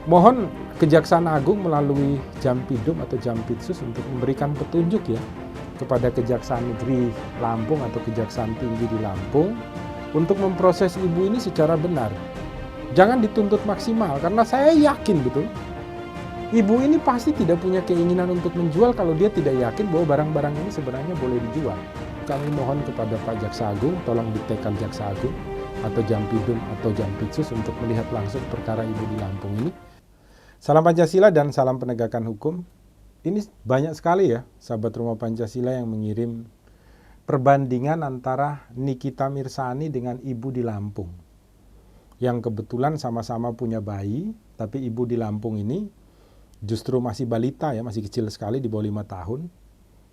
Mohon Kejaksaan Agung melalui Jampidum atau Jampitsus untuk memberikan petunjuk ya kepada Kejaksaan Negeri Lampung atau Kejaksaan Tinggi di Lampung untuk memproses ibu ini secara benar. Jangan dituntut maksimal karena saya yakin betul ibu ini pasti tidak punya keinginan untuk menjual kalau dia tidak yakin bahwa barang-barang ini sebenarnya boleh dijual. Kami mohon kepada Pak Jaksa Agung, tolong ditekan Jaksa Agung atau Jampidum atau Jampitsus untuk melihat langsung perkara ibu di Lampung ini. Salam Pancasila dan salam penegakan hukum. Ini banyak sekali ya sahabat Rumah Pancasila yang mengirim perbandingan antara Nikita Mirzani dengan ibu di Lampung. Yang kebetulan sama-sama punya bayi, tapi ibu di Lampung ini justru masih balita ya, masih kecil sekali di bawah 5 tahun.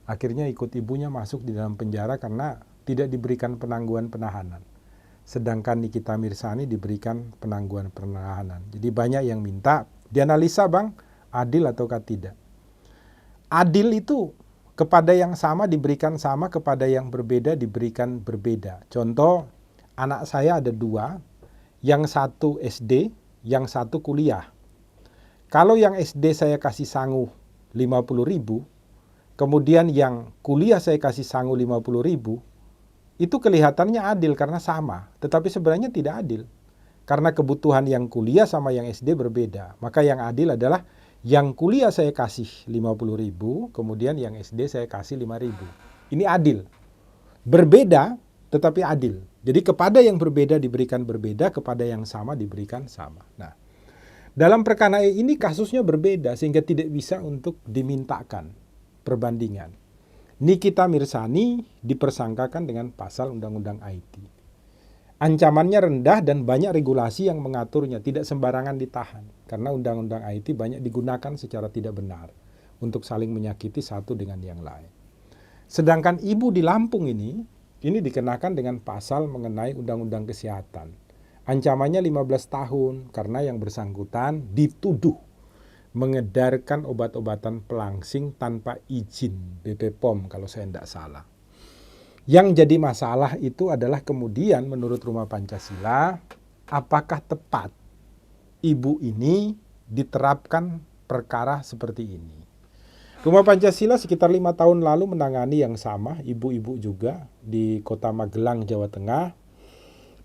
Akhirnya ikut ibunya masuk di dalam penjara karena tidak diberikan penangguhan penahanan. Sedangkan Nikita Mirzani diberikan penangguhan penahanan. Jadi banyak yang minta dianalisa bang, adil ataukah tidak. Adil itu kepada yang sama diberikan sama, kepada yang berbeda diberikan berbeda. Contoh, anak saya ada 2, yang satu SD, yang satu kuliah. Kalau yang SD saya kasih sangu 50.000, kemudian yang kuliah saya kasih sangu 50.000, itu kelihatannya adil karena sama, tetapi sebenarnya tidak adil. Karena kebutuhan yang kuliah sama yang SD berbeda. Maka yang adil adalah yang kuliah saya kasih 50.000, kemudian yang SD saya kasih 5.000. Ini adil. Berbeda tetapi adil. Jadi kepada yang berbeda diberikan berbeda, kepada yang sama diberikan sama. Nah, dalam perkara ini kasusnya berbeda sehingga tidak bisa untuk dimintakan perbandingan. Nikita Mirzani dipersangkakan dengan pasal Undang-Undang IT. Ancamannya rendah dan banyak regulasi yang mengaturnya, tidak sembarangan ditahan. Karena Undang-Undang IT banyak digunakan secara tidak benar untuk saling menyakiti satu dengan yang lain. Sedangkan ibu di Lampung ini dikenakan dengan pasal mengenai Undang-Undang Kesehatan. Ancamannya 15 tahun karena yang bersangkutan dituduh mengedarkan obat-obatan pelangsing tanpa izin BP POM kalau saya tidak salah. Yang jadi masalah itu adalah kemudian menurut Rumah Pancasila, apakah tepat ibu ini diterapkan perkara seperti ini. Rumah Pancasila sekitar 5 tahun lalu menangani yang sama, ibu-ibu juga di Kota Magelang, Jawa Tengah.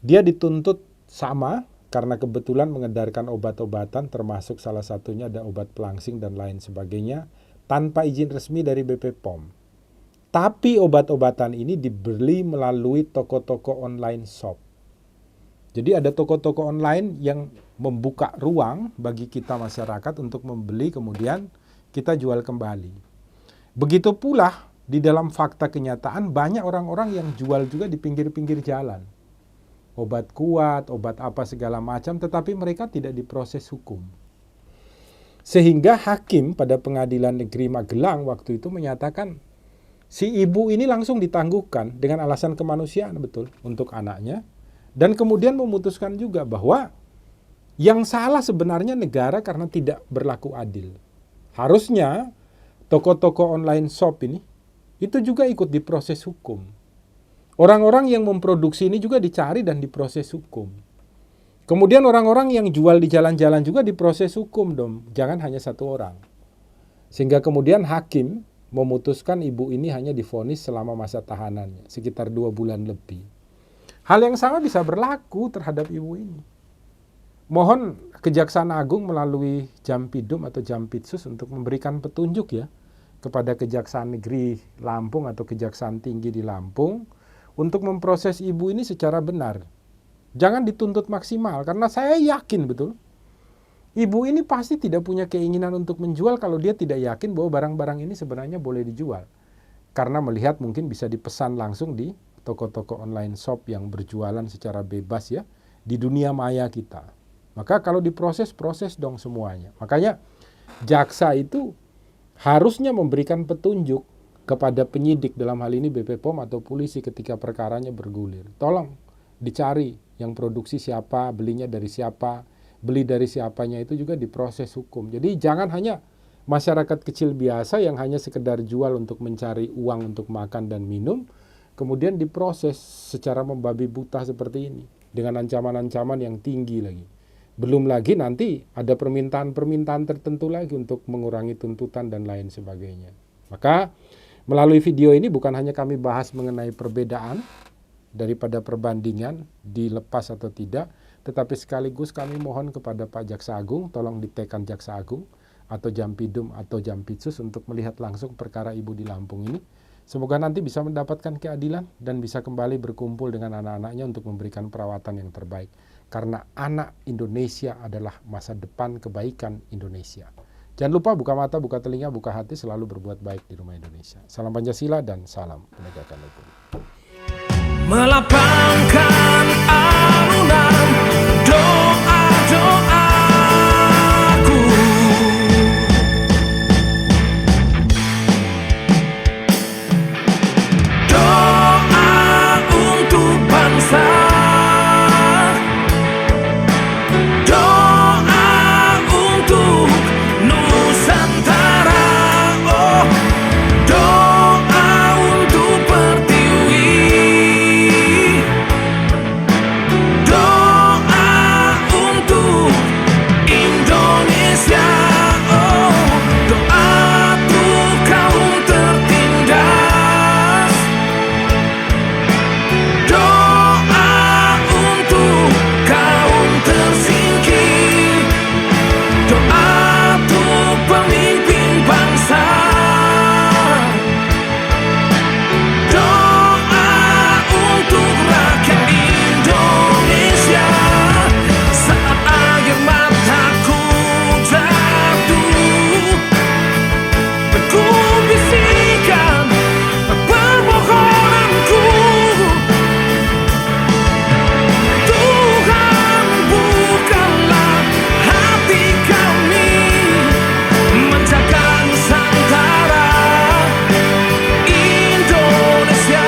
Dia dituntut sama karena kebetulan mengedarkan obat-obatan termasuk salah satunya ada obat pelangsing dan lain sebagainya tanpa izin resmi dari BP POM. Tapi obat-obatan ini dibeli melalui toko-toko online shop. Jadi ada toko-toko online yang membuka ruang bagi kita masyarakat untuk membeli kemudian kita jual kembali. Begitu pula di dalam fakta kenyataan banyak orang-orang yang jual juga di pinggir-pinggir jalan. Obat kuat, obat apa segala macam, tetapi mereka tidak diproses hukum. Sehingga hakim pada Pengadilan Negeri Magelang waktu itu menyatakan si ibu ini langsung ditangguhkan dengan alasan kemanusiaan betul untuk anaknya. Dan kemudian memutuskan juga bahwa yang salah sebenarnya negara karena tidak berlaku adil. Harusnya toko-toko online shop ini itu juga ikut diproses hukum. Orang-orang yang memproduksi ini juga dicari dan diproses hukum. Kemudian orang-orang yang jual di jalan-jalan juga diproses hukum dong. Jangan hanya satu orang. Sehingga kemudian hakim memutuskan ibu ini hanya divonis selama masa tahanannya, sekitar 2 bulan lebih. Hal yang sama bisa berlaku terhadap ibu ini. Mohon Kejaksaan Agung melalui Jampidum atau Jampitsus untuk memberikan petunjuk ya kepada Kejaksaan Negeri Lampung atau Kejaksaan Tinggi di Lampung untuk memproses ibu ini secara benar. Jangan dituntut maksimal karena saya yakin betul ibu ini pasti tidak punya keinginan untuk menjual kalau dia tidak yakin bahwa barang-barang ini sebenarnya boleh dijual. Karena melihat mungkin bisa dipesan langsung di toko-toko online shop yang berjualan secara bebas ya di dunia maya kita. Maka kalau diproses, proses dong semuanya. Makanya jaksa itu harusnya memberikan petunjuk kepada penyidik dalam hal ini BP POM atau polisi ketika perkaranya bergulir. Tolong dicari yang produksi siapa, belinya dari siapa, beli dari siapanya itu juga diproses hukum. Jadi jangan hanya masyarakat kecil biasa yang hanya sekedar jual untuk mencari uang untuk makan dan minum, kemudian diproses secara membabi buta seperti ini dengan ancaman-ancaman yang tinggi lagi. Belum lagi nanti ada permintaan-permintaan tertentu lagi untuk mengurangi tuntutan dan lain sebagainya. Maka melalui video ini bukan hanya kami bahas mengenai perbedaan daripada perbandingan dilepas atau tidak, tetapi sekaligus kami mohon kepada Pak Jaksa Agung, tolong ditekan Jaksa Agung atau Jampidum atau Jampitsus untuk melihat langsung perkara ibu di Lampung ini. Semoga nanti bisa mendapatkan keadilan dan bisa kembali berkumpul dengan anak-anaknya untuk memberikan perawatan yang terbaik. Karena anak Indonesia adalah masa depan kebaikan Indonesia. Jangan lupa buka mata, buka telinga, buka hati, selalu berbuat baik di rumah Indonesia. Salam Pancasila dan salam penegakan hukum. Melapangkan alunan doa-doaku, doa untuk bangsa, doa untuk Nusantara, oh, doa untuk Pertiwi, doa untuk Indonesia, oh, doa untuk kaum tertindas, doa untuk kaum tersingkir, doa untuk pemimpin bangsa, doa untuk rakyat Indonesia. Saat air mataku jatuh, ku bisikan permohonanku, Tuhan bukalah hati kami, menjaga Nusantara Indonesia.